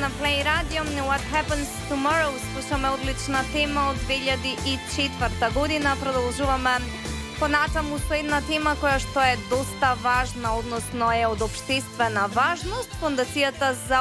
на Play Radio. What Happens Tomorrow. Слушаме одлична тема од 2004 година. Продолжуваме понатаму со една тема која што е доста важна, односно е од општествена важност. Фондацијата за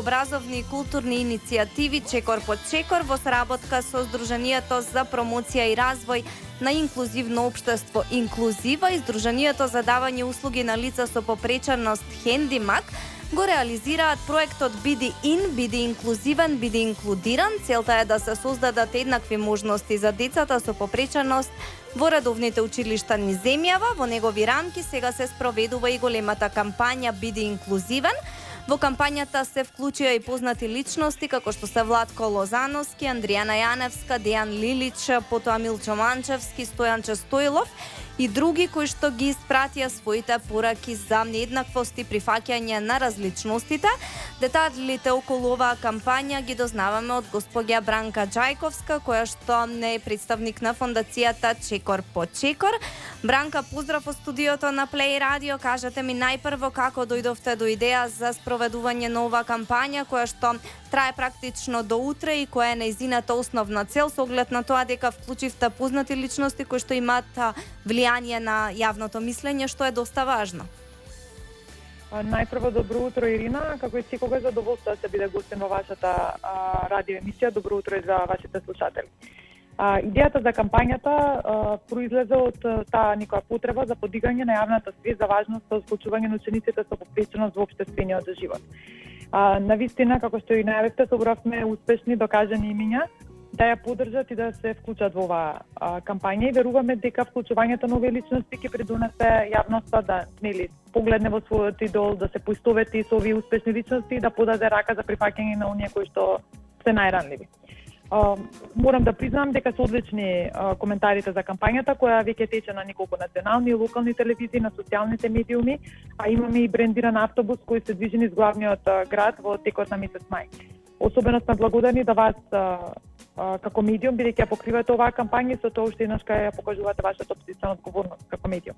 образовни и културни иницијативи Чекор по Чекор во соработка со Сдруженијето за промоција и развој на инклузивно општество Инклузива и Сдруженијето за давање услуги на лица со попреченост Хендимак го реализираат проектот Биди Ин, биди инклузивен, биди инклудиран. Целта е да се создадат еднакви можности за децата со попреченост во редовните училишта низ земјава. Во негови рамки сега се спроведува и големата кампања Биди инклузивен. Во кампањата се вклучија и познати личности како што се Владко Лозановски, Андријана Јаневска, Дејан Лилич, потоа Милчо Манчевски, Стојанче Стоилов и други кои што ги испратија своите пораки за еднаквост и прифаќање на различностите. Деталите околу оваа кампања ги дознаваме од госпоѓа Бранка Џајковска, која што е представник на фондацијата Чекор по Чекор. Бранка, поздрав во студиото на Play Radio. Кажете ми најпрво како дојдовте до идеја за спроведување на оваа кампања која што трае практично до утре и која е нејзината основна цел со оглед на тоа дека вклучивте познати личности кои што имаат влијание на јавното мислење, што е доста важно. Најпрво добро утро, Ирина, како и секогаш задоволство да се биде гостин во вашата радио емисија. Добро утро и за вашите слушатели. Идејата за кампањата произлезе од таа некоја потреба за подигање на јавната свест за важноста од вклучување на учениците со попреченост во општествениот живот. Навистина, како што и најавивте, собравме успешни докажани имиња да ја поддржат и да се вклучат во оваа кампања и веруваме дека вклучувањето на овие личности ќе придонесе јавноста да погледне во својот идол, да се поистовети со овие успешни личности и да подаде рака за прифаќање на оние кои што се најранливи. Морам да признам дека се одлични коментарите за кампањата, која веќе тече на неколку национални и локални телевизии, на социјалните медиуми, а имаме и брендиран автобус кој се движи низ главниот град во текот на месец мај. Особено сме благодарни да вас како медиум, бидејќи ја покривате оваа кампања и со тоа уште еднаш ја покажувате вашата општествена одговорност како медиум.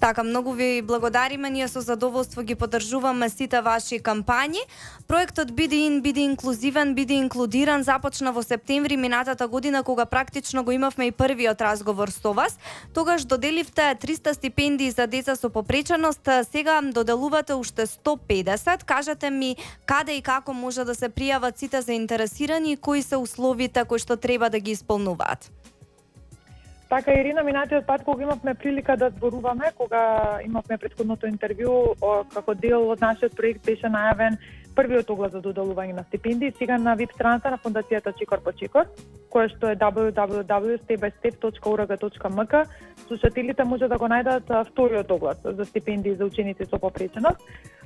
Така, многу ви благодариме, ние со задоволство ги поддржуваме сите ваши кампањи. Проектот Биди Ин, биди инклузивен, биди инклудиран започна во септември минатата година, кога практично го имавме и првиот разговор со вас. Тогаш доделивте 300 стипендии за деца со попреченост, сега доделувате уште 150. Кажете ми каде и како може да се пријават сите заинтересирани и кои се условите кои што треба да ги исполнуваат? Така, Ирина, минатиот пат кога имавме прилика да зборуваме, кога имавме претходното интервју, како дел од нашиот проект беше најавен првиот оглас за доделување на стипендии. Сега на веб страната на фондацијата Чекор по Чекор, која што е www.stepbystep.org.mk, слушателите може да го најдат вториот оглас за стипендии за ученици со попреченост.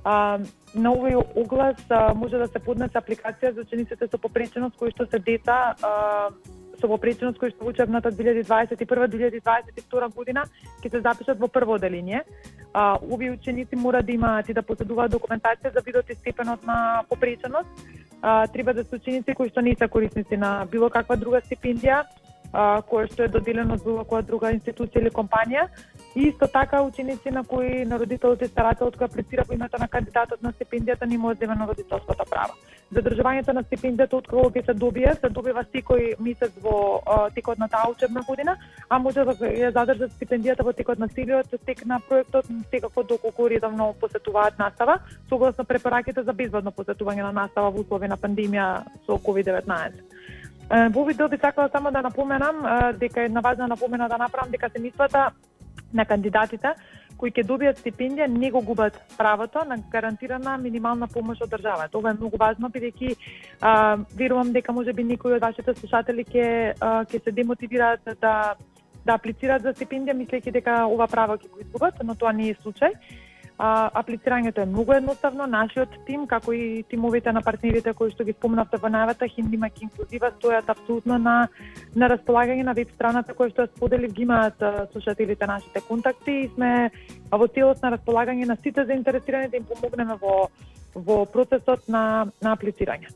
На овој оглас може да се поднесе апликација за учениците со попреченост кои што се деца со попреченост кои што во учебната 2021-2022 година ќе се запишат во прво оделение. Овие ученици мора да имаат и да поседуваат документација за видот и степенот на попреченост. Треба да се ученици кои што не се корисници на било каква друга стипендија, која што е доделена од било која друга институција или компанија. И исто така ученици на кои на родителот и старателот кој аплицира по името на кандидатот на стипендијата не му е земено родителското право. Задржувањето на стипендијата откако ќе се добива секој месец во текот на таа учебна година, а може да ја задржат стипендијата во текот на целиот тек на проектот, секако доколку редовно посетуваат настава, согласно препораките за безбедно посетување на настава во услови на пандемија со COVID-19. Во овој дел би сакала само да напоменам дека една важна напомена да направам дека семејствата на кандидатите кои ќе добијат стипендија не го губат правото на гарантирана минимална помош од државата. Ова е многу важно бидејќи верувам дека можеби некои од вашите слушатели ќе се демотивираат да аплицираат за стипендија мислејќи дека ова право ќе го изгубат, но тоа не е случај. Аплицирањето е многу едноставно. Нашиот тим, како и тимовите на партнерите кои што ги спомнавте во најавата, Хендимак и Инклузива, стојат апсолутно на располагање на веб страната која што ја споделив, ги имаат слушателите нашите контакти и сме во целост на располагање на сите заинтересирани да им помогнеме во процесот на аплицирање.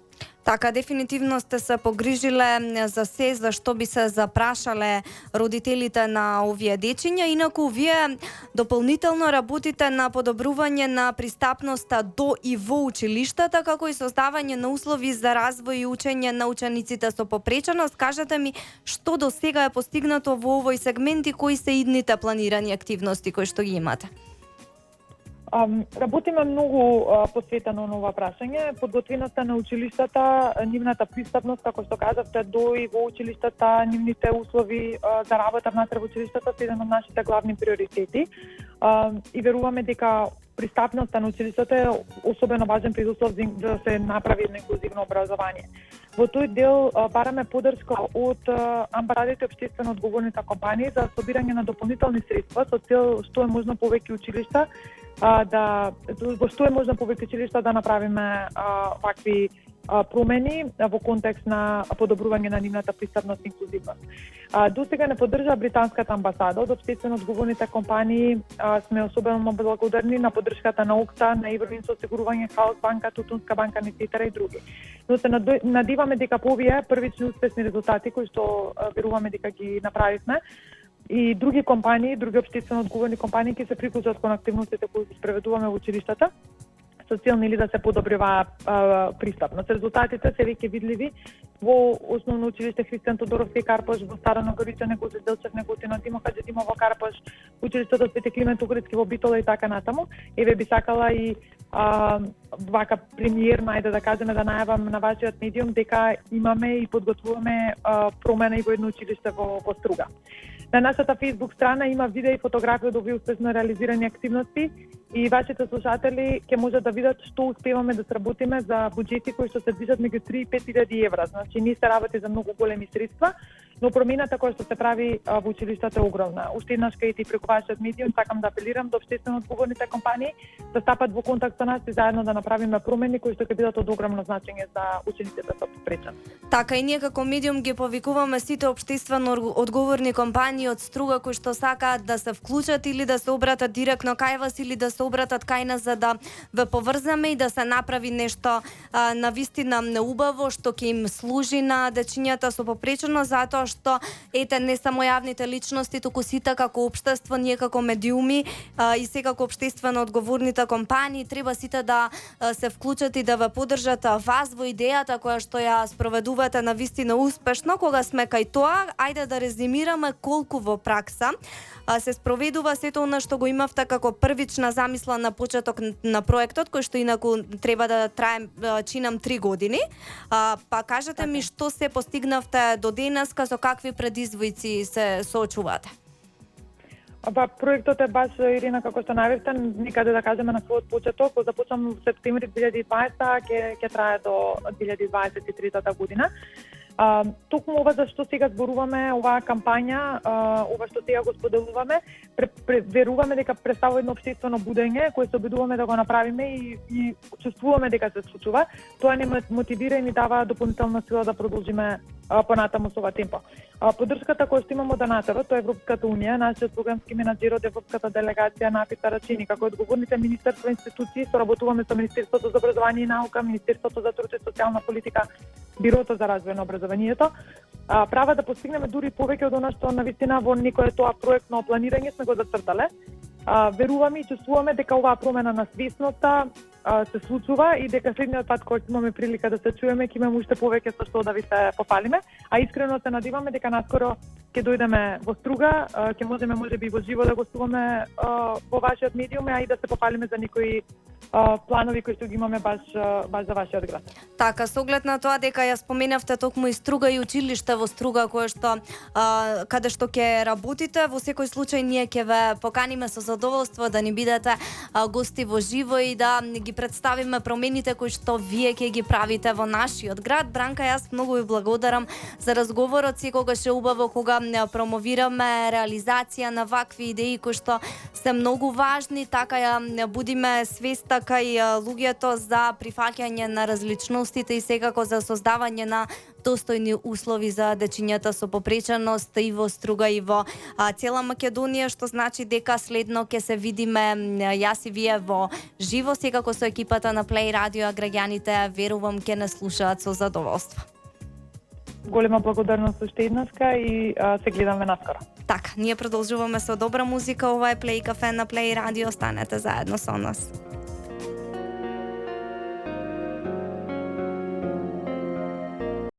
Така, дефинитивно сте се погрижиле за се, за што би се запрашале родителите на овие дечиња. Инаку, вие дополнително работите на подобрување на пристапноста до и во училиштата, како и создавање на услови за развој и учење на учениците со попреченост. Кажете ми, што до сега е постигнато во овој сегмент и кои се идните планирани активности кои што ги имате? Работиме многу посветено на ова прашање. Подготвеноста на училиштата, нивната пристапност, како што кажавте, до и во училиштата, нивните услови за работа внатре во училиштата се еден од нашите главни приоритети. И веруваме дека пристапноста на училиштата е особено важен предуслов да се направи едно инклузивно образование. Во тој дел бараме поддршка од амбарадите општествено одговорните компании за собирање на дополнителни средства со цел што е можно повеќе училишта во што е можно повеќе училишта да направиме вакви промени во контекст на подобрување на нивната пристапност и инклузивност. До сега не поддржа британската амбасада од општествено одговорните компании. Сме особено благодарни на поддршката на ОКТА, на Евроинс осигурување, Хаус банка, Тутунска банка, Нетитера и други. Но се надиваме дека по овие првични успешни резултати кои што веруваме дека ги направивме, и други компании, други општествено одговорни компании ќе се приклучат кон активностите кои ги спроведуваме во училиштата со цел да се подобри оваа пристапност. Резултатите се веќе видливи во Основно училиште Христијан Тодоровски Карпош, во Стара Ногорица, Негози Делчев, Неготино, Димо Хаџидимово Карпош, училиштето Свети Климент Огридски во Битола и така натаму. Еве би сакала и вака премиерно, ајде да кажеме, да најавам на вашиот медиум дека имаме и подготвуваме промена и во едно училиште во Струга. На нашата Facebook страна има видео и фотографии од овие успешно реализирани активности и вашите слушатели ќе можат да видат што успеваме да сработиме за буџети кои што се движат меѓу 3 и 5.000 евра. Значи, не се работи за многу големи средства, но промената која што се прави во училиштата е огромна. Уште еднаш кај и преку вашиот медиум сакам да апелирам до општествено одговорните компании да стапат во контакт со нас и заедно да направиме промени кои што ќе бидат од огромно значење за учениците со попреченост. Така, и ние како медиум ги повикуваме сите општествено одговорни компании од Струга кои што сакаат да се вклучат или да се обратат директно кај вас или да се обратат кај нас за да ве поврземе и да се направи нешто навистина неубаво што ќе им служи на дечињата со попреченост, затоа што ете не само јавните личности, туку сите како општество, ние како медиуми и секако општествено одговорните компании треба сите да се вклучат и да ве поддржат вас во идејата која што ја спроведувате навистина успешно. Кога сме кај тоа, ајде да резимираме колку во пракса се спроведува сето она што го имавте како првична замисла на почеток на проектот, кој што инаку треба да трае чинам 3 години. Па кажете ми што се постигнавте до денеска, со какви предизвици се соочувате? Проектот е баш, Ирина, како што најавивте, некаде да кажеме на својот почеток, започнам во септември 2020, ќе трае до 2023 година. Токму ова за што сега зборуваме, оваа кампања, ова што сега го споделуваме, веруваме дека представува едно општествено будење кое се обидуваме да го направиме и чувствуваме дека се случува. Тоа не мотивира и ни дава дополнителна сила да продолжиме понатаму со ова темпо. Поддршката која што имаме од донаторот, тоа е Европската унија, нашиот програмски менаџер од Европската делегација на Напита Рачини, како одговорните министерства и институции, соработуваме со Министерството за образование и наука, Министерството за труд и социјална политика, Бирото за развој на образованието, права да постигнеме дури повеќе од она што навистина во некое тоа проектно планирање сме го зацртале. Веруваме и чувствуваме дека оваа промена на свесноста се случува и дека следниот пат кога имаме прилика да се чуеме ќе имаме уште повеќе со што да ви се пофалиме, а искрено се надеваме дека наскоро ќе дојдеме во Струга, ќе можеме можеби во живо да гостуваме во вашиот медиум, а и да се пофалиме за некои планови кои што ги имаме баш за вашиот град. Така, со оглед на тоа дека ја споменавте токму и Струга и училиште во Струга кое што каде што ќе работите, во секој случај ние ќе ве поканиме со задоволство да ни бидете гости во живо и да ги представиме промените кои што вие ќе ги правите во нашиот град. Бранка, јас многу ви благодарам за разговорот, секогаш е убаво кога промовираме реализација на вакви идеи кои што се многу важни, така ја будиме свеста кај луѓето за прифаќање на различностите и секако за создавање на достојни услови за дечињата со попреченост и во Струга и во цела Македонија, што значи дека следно ќе се видиме јас и вие во живо, секако со екипата на Play Radio, а граѓаните верувам ќе не слушаат со задоволство. Голема благодарност уште еднашка и се гледаме наскоро. Така, ние продолжуваме со добра музика, ова е Play Cafe на Play Radio, останете заедно со нас.